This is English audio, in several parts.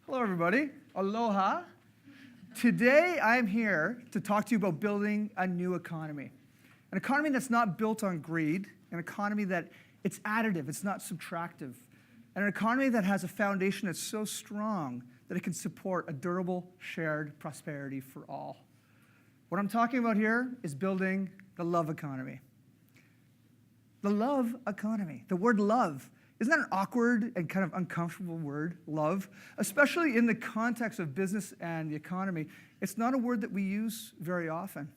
Hello, everybody. Aloha. Today, I'm here to talk to you about building a new economy. An economy that's not built on greed, an economy that it's additive, it's not subtractive, and an economy that has a foundation that's so strong that it can support a durable, shared prosperity for all. What I'm talking about here is building the love economy. The love economy. The word love. Isn't that an awkward and kind of uncomfortable word, love? Especially in the context of business and the economy. It's not a word that we use very often.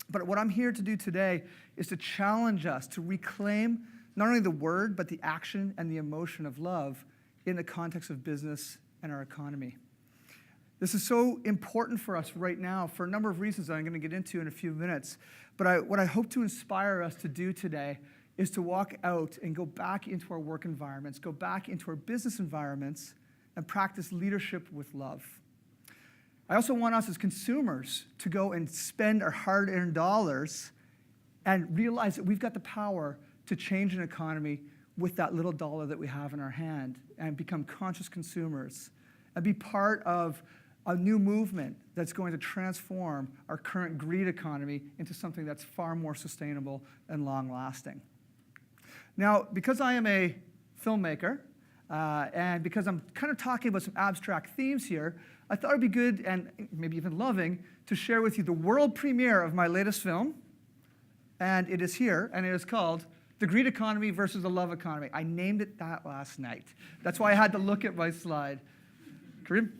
But what I'm here to do today is to challenge us to reclaim not only the word, but the action and the emotion of love in the context of business and our economy. This is so important for us right now for a number of reasons that I'm going to get into in a few minutes. But what I hope to inspire us to do today is to walk out and go back into our work environments, go back into our business environments, and practice leadership with love. I also want us as consumers to go and spend our hard-earned dollars and realize that we've got the power to change an economy with that little dollar that we have in our hand and become conscious consumers and be part of a new movement that's going to transform our current greed economy into something that's far more sustainable and long-lasting. Now, because I am a filmmaker, and because I'm kind of talking about some abstract themes here, I thought it'd be good, and maybe even loving, to share with you the world premiere of my latest film, and it is here, and it is called The Greed Economy versus the Love Economy. I named it that last night. That's why I had to look at my slide. Kareem?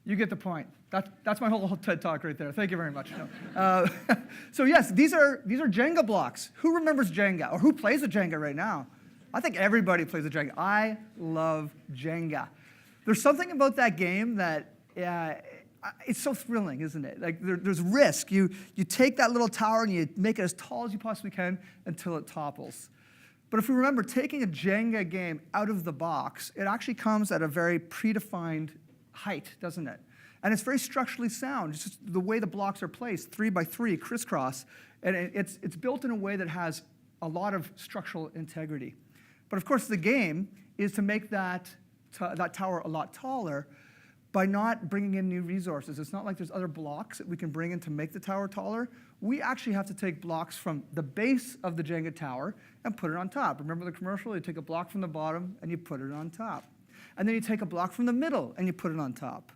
You get the point. That's my whole TED Talk right there. Thank you very much. No. So yes, these are Jenga blocks. Who remembers Jenga? Or who plays a Jenga right now? I think everybody plays a Jenga. I love Jenga. There's something about that game that it's so thrilling, isn't it? Like there's risk. You take that little tower and you make it as tall as you possibly can until it topples. But if we remember, taking a Jenga game out of the box, it actually comes at a very predefined height, doesn't it? And it's very structurally sound. It's just the way the blocks are placed, 3 by 3, crisscross. And it's built in a way that has a lot of structural integrity. But of course, the game is to make that tower a lot taller by not bringing in new resources. It's not like there's other blocks that we can bring in to make the tower taller. We actually have to take blocks from the base of the Jenga tower and put it on top. Remember the commercial? You take a block from the bottom and you put it on top. And then you take a block from the middle and you put it on top.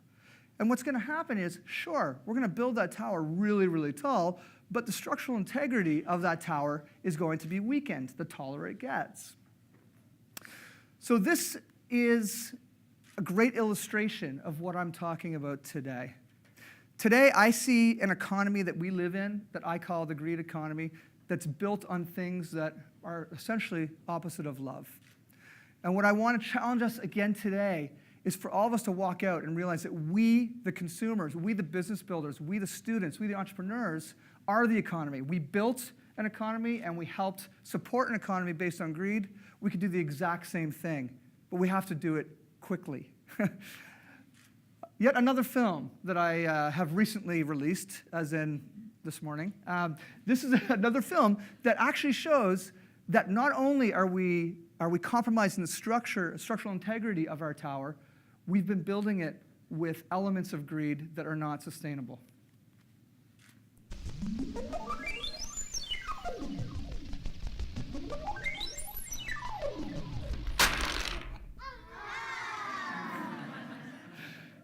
And what's going to happen is, sure, we're going to build that tower really, really tall, but the structural integrity of that tower is going to be weakened the taller it gets. So this is a great illustration of what I'm talking about today. Today, I see an economy that we live in that I call the greed economy that's built on things that are essentially opposite of love. And what I want to challenge us again today is for all of us to walk out and realize that we, the consumers, we, the business builders, we, the students, we, the entrepreneurs, are the economy. We built an economy and we helped support an economy based on greed. We could do the exact same thing, but we have to do it quickly. Yet another film that I have recently released, as in this morning. This is another film that actually shows that not only are we compromising the structural integrity of our tower, we've been building it with elements of greed that are not sustainable.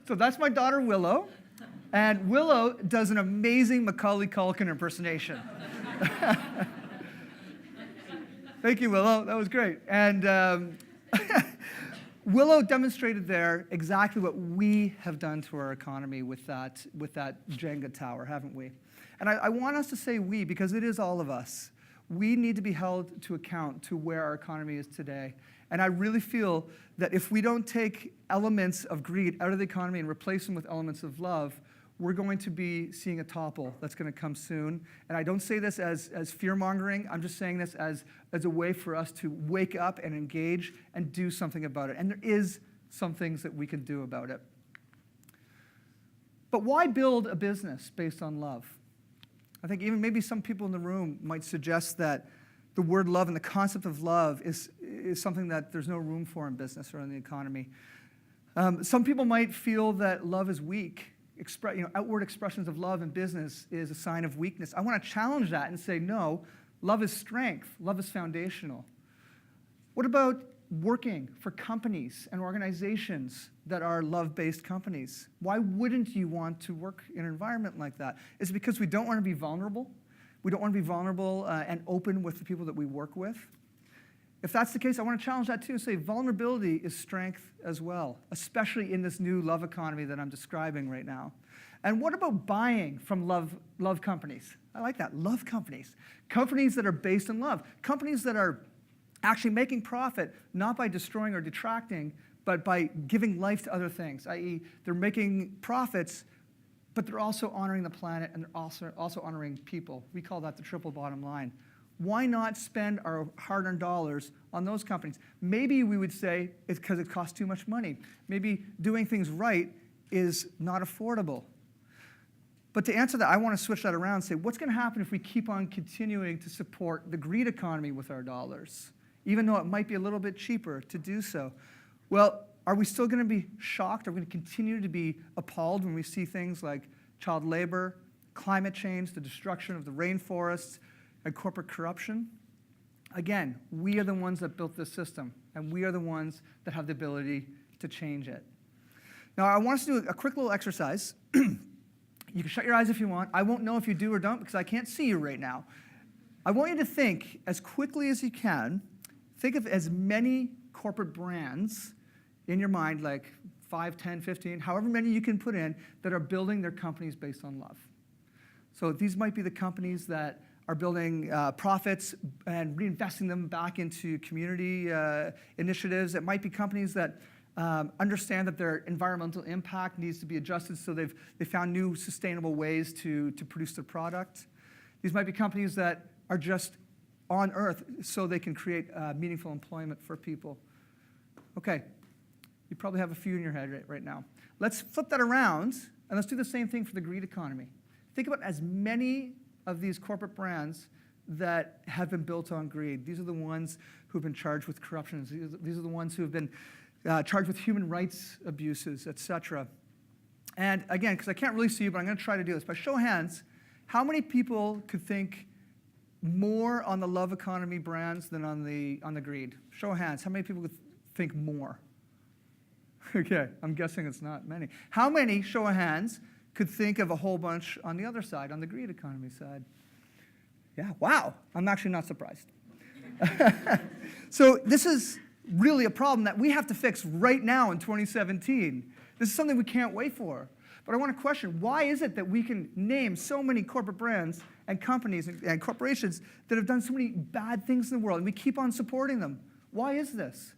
So that's my daughter, Willow. And Willow does an amazing Macaulay Culkin impersonation. Thank you, Willow. That was great. And Willow demonstrated there exactly what we have done to our economy with that Jenga tower, haven't we? And I want us to say we, because it is all of us. We need to be held to account to where our economy is today. And I really feel that if we don't take elements of greed out of the economy and replace them with elements of love, we're going to be seeing a topple that's going to come soon. And I don't say this as fear-mongering. I'm just saying this as a way for us to wake up and engage and do something about it. And there is some things that we can do about it. But why build a business based on love? I think even maybe some people in the room might suggest that the word love and the concept of love is something that there's no room for in business or in the economy. Some people might feel that love is weak. Outward expressions of love in business is a sign of weakness. I want to challenge that and say, no, love is strength. Love is foundational. What about working for companies and organizations that are love-based companies? Why wouldn't you want to work in an environment like that? Is it because we don't want to be vulnerable? We don't want to be vulnerable and open with the people that we work with? If that's the case, I want to challenge that too and say vulnerability is strength as well, especially in this new love economy that I'm describing right now. And what about buying from love companies? I like that, love companies. Companies that are based in love. Companies that are actually making profit, not by destroying or detracting, but by giving life to other things, i.e. they're making profits, but they're also honoring the planet and they're also honoring people. We call that the triple bottom line. Why not spend our hard-earned dollars on those companies? Maybe we would say it's because it costs too much money. Maybe doing things right is not affordable. But to answer that, I want to switch that around and say, what's going to happen if we keep on continuing to support the greed economy with our dollars, even though it might be a little bit cheaper to do so? Well, are we still going to be shocked? Are we going to continue to be appalled when we see things like child labor, climate change, the destruction of the rainforests, and corporate corruption? Again, we are the ones that built this system, and we are the ones that have the ability to change it. Now, I want us to do a quick little exercise. You can shut your eyes if you want. I won't know if you do or don't because I can't see you right now. I want you to think as quickly as you can. Think of as many corporate brands in your mind, like 5, 10, 15, however many you can put in, that are building their companies based on love. So these might be the companies that are building profits and reinvesting them back into community initiatives. It might be companies that understand that their environmental impact needs to be adjusted, so they found new sustainable ways to produce their product. These might be companies that are just on Earth so they can create meaningful employment for people. Okay, you probably have a few in your head right now. Let's flip that around, and let's do the same thing for the greed economy. Think about as many of these corporate brands that have been built on greed. These are the ones who have been charged with corruption. These are the ones who have been charged with human rights abuses, et cetera. And again, because I can't really see you, but I'm going to try to do this. By show of hands, how many people could think more on the love economy brands than on the greed? Show of hands. How many people could think more? Okay, I'm guessing it's not many. How many, show of hands, could think of a whole bunch on the other side, on the greed economy side? Yeah, wow. I'm actually not surprised. So this is really a problem that we have to fix right now in 2017. This is something we can't wait for. But I want to question, why is it that we can name so many corporate brands and companies and corporations that have done so many bad things in the world, and we keep on supporting them? Why is this?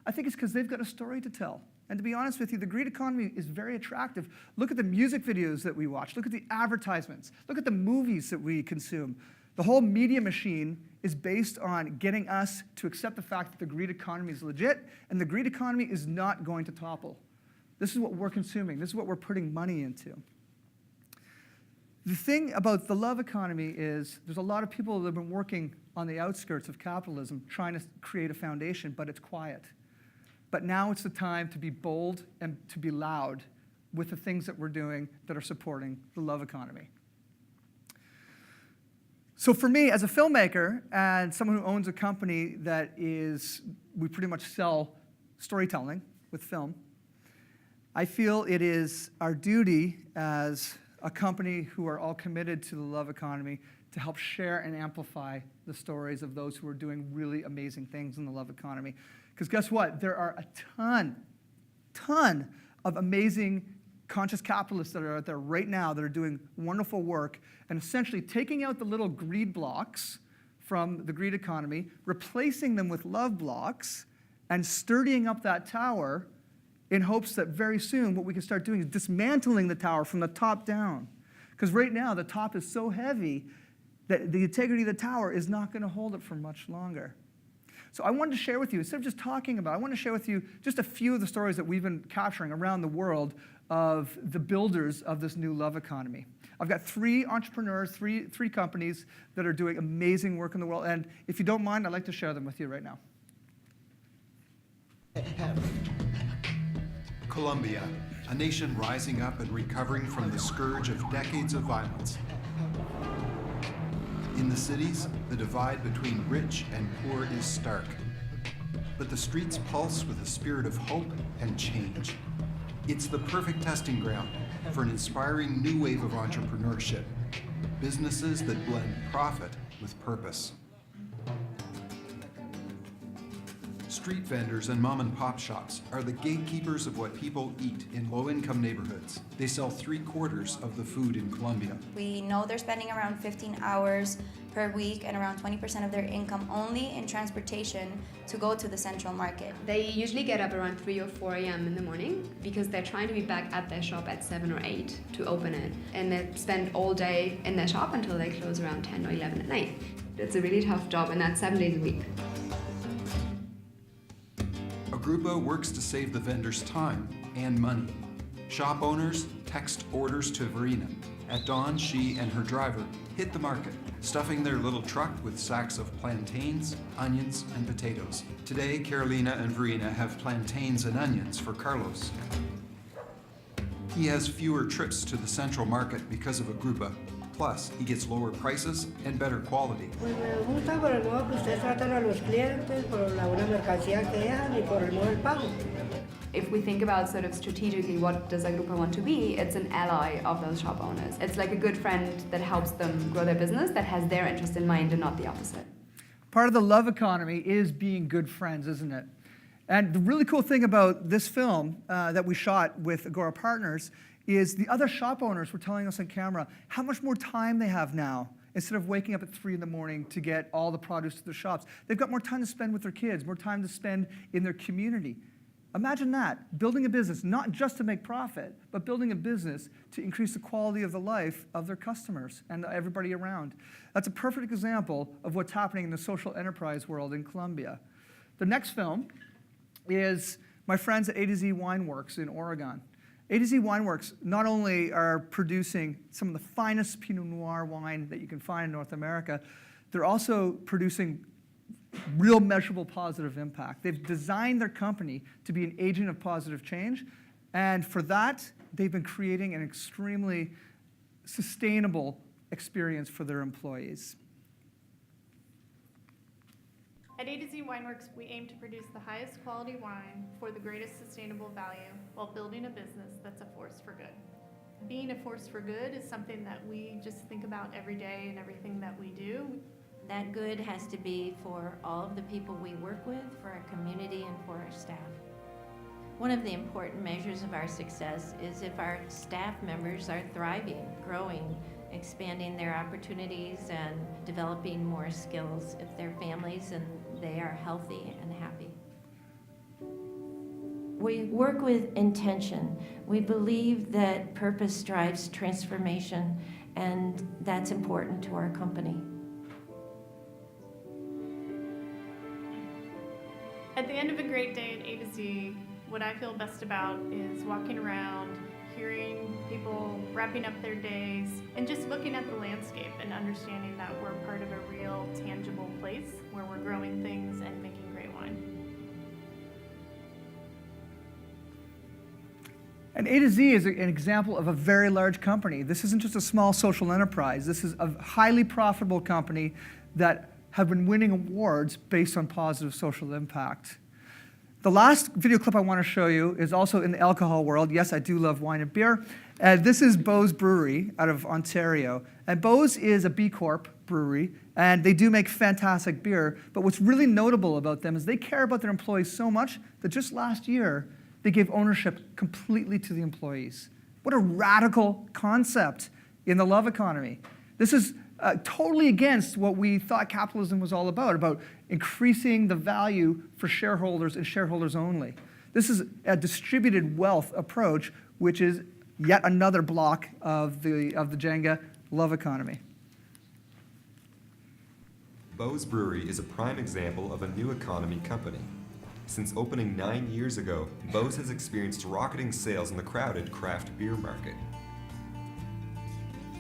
I think it's because they've got a story to tell. And to be honest with you, the greed economy is very attractive. Look at the music videos that we watch. Look at the advertisements. Look at the movies that we consume. The whole media machine is based on getting us to accept the fact that the greed economy is legit, and the greed economy is not going to topple. This is what we're consuming. This is what we're putting money into. The thing about the love economy is there's a lot of people that have been working on the outskirts of capitalism trying to create a foundation, but it's quiet. But now it's the time to be bold and to be loud with the things that we're doing that are supporting the love economy. So for me, as a filmmaker and someone who owns a company that we pretty much sell storytelling with film, I feel it is our duty as a company who are all committed to the love economy to help share and amplify the stories of those who are doing really amazing things in the love economy. Because guess what? There are a ton of amazing conscious capitalists that are out there right now that are doing wonderful work and essentially taking out the little greed blocks from the greed economy, replacing them with love blocks, and sturdying up that tower in hopes that very soon what we can start doing is dismantling the tower from the top down. Because right now the top is so heavy that the integrity of the tower is not going to hold it for much longer. So I wanted to share with you, instead of just talking about it, I want to share with you just a few of the stories that we've been capturing around the world of the builders of this new love economy. I've got 3 entrepreneurs, three companies that are doing amazing work in the world. And if you don't mind, I'd like to share them with you right now. Colombia, a nation rising up and recovering from the scourge of decades of violence. In the cities, the divide between rich and poor is stark. But the streets pulse with a spirit of hope and change. It's the perfect testing ground for an inspiring new wave of entrepreneurship. Businesses that blend profit with purpose. Street vendors and mom-and-pop shops are the gatekeepers of what people eat in low-income neighborhoods. They sell 3/4 of the food in Colombia. We know they're spending around 15 hours per week and around 20% of their income only in transportation to go to the central market. They usually get up around 3 or 4 a.m. in the morning because they're trying to be back at their shop at 7 or 8 to open it. And they spend all day in their shop until they close around 10 or 11 at night. It's a really tough job, and that's 7 days a week. A Grupo works to save the vendors time and money. Shop owners text orders to Verena. At dawn, she and her driver hit the market, stuffing their little truck with sacks of plantains, onions, and potatoes. Today, Carolina and Verena have plantains and onions for Carlos. He has fewer trips to the central market because of a Grupo. Plus, he gets lower prices and better quality. Pues me gusta por el modo que ustedes tratan a los clientes, por la buena mercancía que dejan y por el modo del pago. If we think about sort of strategically what does a Grupo want to be, it's an ally of those shop owners. It's like a good friend that helps them grow their business, that has their interest in mind and not the opposite. Part of the love economy is being good friends, isn't it? And the really cool thing about this film that we shot with Agora Partners is the other shop owners were telling us on camera how much more time they have now. Instead of waking up at 3 in the morning to get all the produce to their shops, they've got more time to spend with their kids, more time to spend in their community. Imagine that, building a business, not just to make profit, but building a business to increase the quality of the life of their customers and everybody around. That's a perfect example of what's happening in the social enterprise world in Colombia. The next film is my friends at A to Z Wineworks in Oregon. A to Z Wineworks not only are producing some of the finest Pinot Noir wine that you can find in North America, they're also producing real measurable positive impact. They've designed their company to be an agent of positive change, and for that, they've been creating an extremely sustainable experience for their employees. At A to Z Wineworks, we aim to produce the highest quality wine for the greatest sustainable value while building a business that's a force for good. Being a force for good is something that we just think about every day in everything that we do. That good has to be for all of the people we work with, for our community, and for our staff. One of the important measures of our success is if our staff members are thriving, growing, expanding their opportunities and developing more skills, if their families and they are healthy and happy. We work with intention. We believe that purpose drives transformation, and that's important to our company. At the end of a great day at A to Z, what I feel best about is walking around, hearing people wrapping up their days, and just looking at the landscape and understanding that we're part of a real, tangible place where we're growing things and making great wine. And A to Z is an example of a very large company. This isn't just a small social enterprise. This is a highly profitable company that have been winning awards based on positive social impact. The last video clip I want to show you is also in the alcohol world. Yes, I do love wine and beer. This is Beau's Brewery out of Ontario. And Beau's is a B Corp brewery, and they do make fantastic beer. But what's really notable about them is they care about their employees so much that just last year, they gave ownership completely to the employees. What a radical concept in the love economy. This is totally against what we thought capitalism was all about increasing the value for shareholders and shareholders only. This is a distributed wealth approach, which is yet another block of the Jenga love economy. Beau's Brewery is a prime example of a new economy company. Since opening 9 years ago, Beau's has experienced rocketing sales in the crowded craft beer market.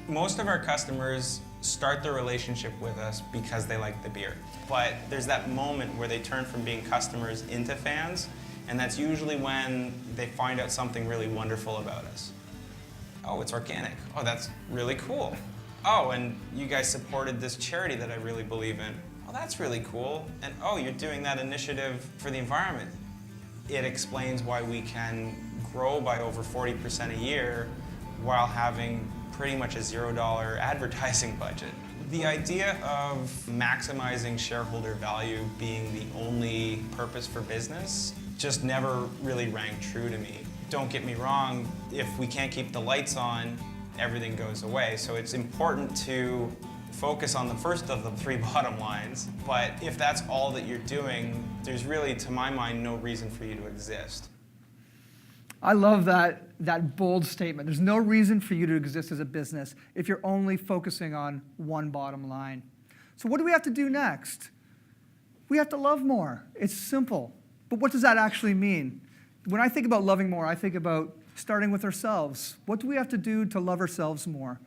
Most of our customers start their relationship with us because they like the beer. But there's that moment where they turn from being customers into fans, and that's usually when they find out something really wonderful about us. Oh, it's organic. Oh, that's really cool. Oh, and you guys supported this charity that I really believe in. Oh, that's really cool. And oh, you're doing that initiative for the environment. It explains why we can grow by over 40% a year while having pretty much a $0 advertising budget. The idea of maximizing shareholder value being the only purpose for business just never really rang true to me. Don't get me wrong, if we can't keep the lights on, everything goes away. So it's important to focus on the first of the three bottom lines, but if that's all that you're doing, there's really, to my mind, no reason for you to exist. I love that bold statement. There's no reason for you to exist as a business if you're only focusing on one bottom line. So what do we have to do next? We have to love more. It's simple. But what does that actually mean? When I think about loving more, I think about starting with ourselves. What do we have to do to love ourselves more?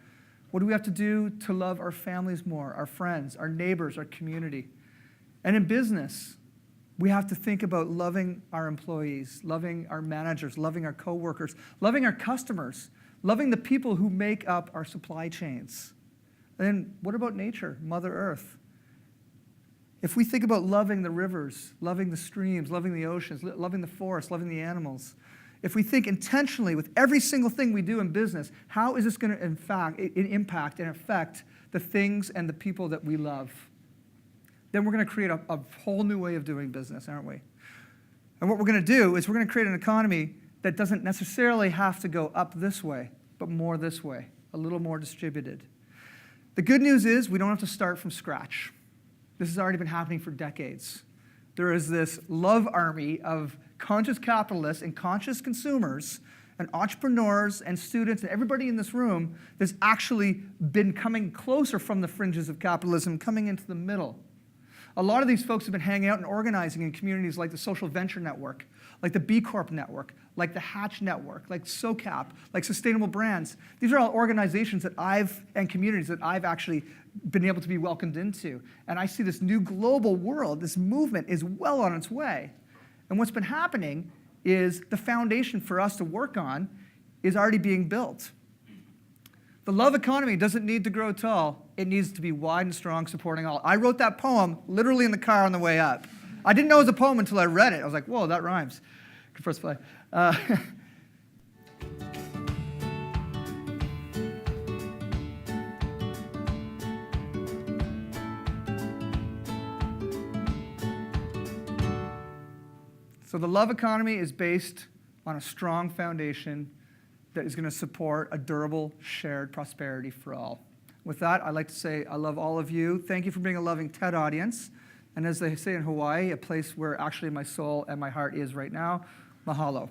What do we have to do to love our families more, our friends, our neighbors, our community? And in business, we have to think about loving our employees, loving our managers, loving our coworkers, loving our customers, loving the people who make up our supply chains. And then what about nature, Mother Earth? If we think about loving the rivers, loving the streams, loving the oceans, loving the forests, loving the animals, if we think intentionally with every single thing we do in business, how is this going to impact and affect the things and the people that we love? Then we're going to create a whole new way of doing business, aren't we? And what we're going to do is we're going to create an economy that doesn't necessarily have to go up this way, but more this way, a little more distributed. The good news is we don't have to start from scratch. This has already been happening for decades. There is this love army of conscious capitalists and conscious consumers and entrepreneurs and students and everybody in this room that's actually been coming closer from the fringes of capitalism, coming into the middle. A lot of these folks have been hanging out and organizing in communities like the Social Venture Network, like the B Corp Network, like the Hatch Network, like SOCAP, like Sustainable Brands. These are all organizations that and communities that I've actually been able to be welcomed into. And I see this new global world, this movement is well on its way. And what's been happening is the foundation for us to work on is already being built. The love economy doesn't need to grow tall. It needs to be wide and strong, supporting all. I wrote that poem literally in the car on the way up. I didn't know it was a poem until I read it. I was like, whoa, that rhymes. Good first play. So the love economy is based on a strong foundation that is going to support a durable, shared prosperity for all. With that, I'd like to say I love all of you. Thank you for being a loving TED audience. And as they say in Hawaii, a place where actually my soul and my heart is right now, mahalo.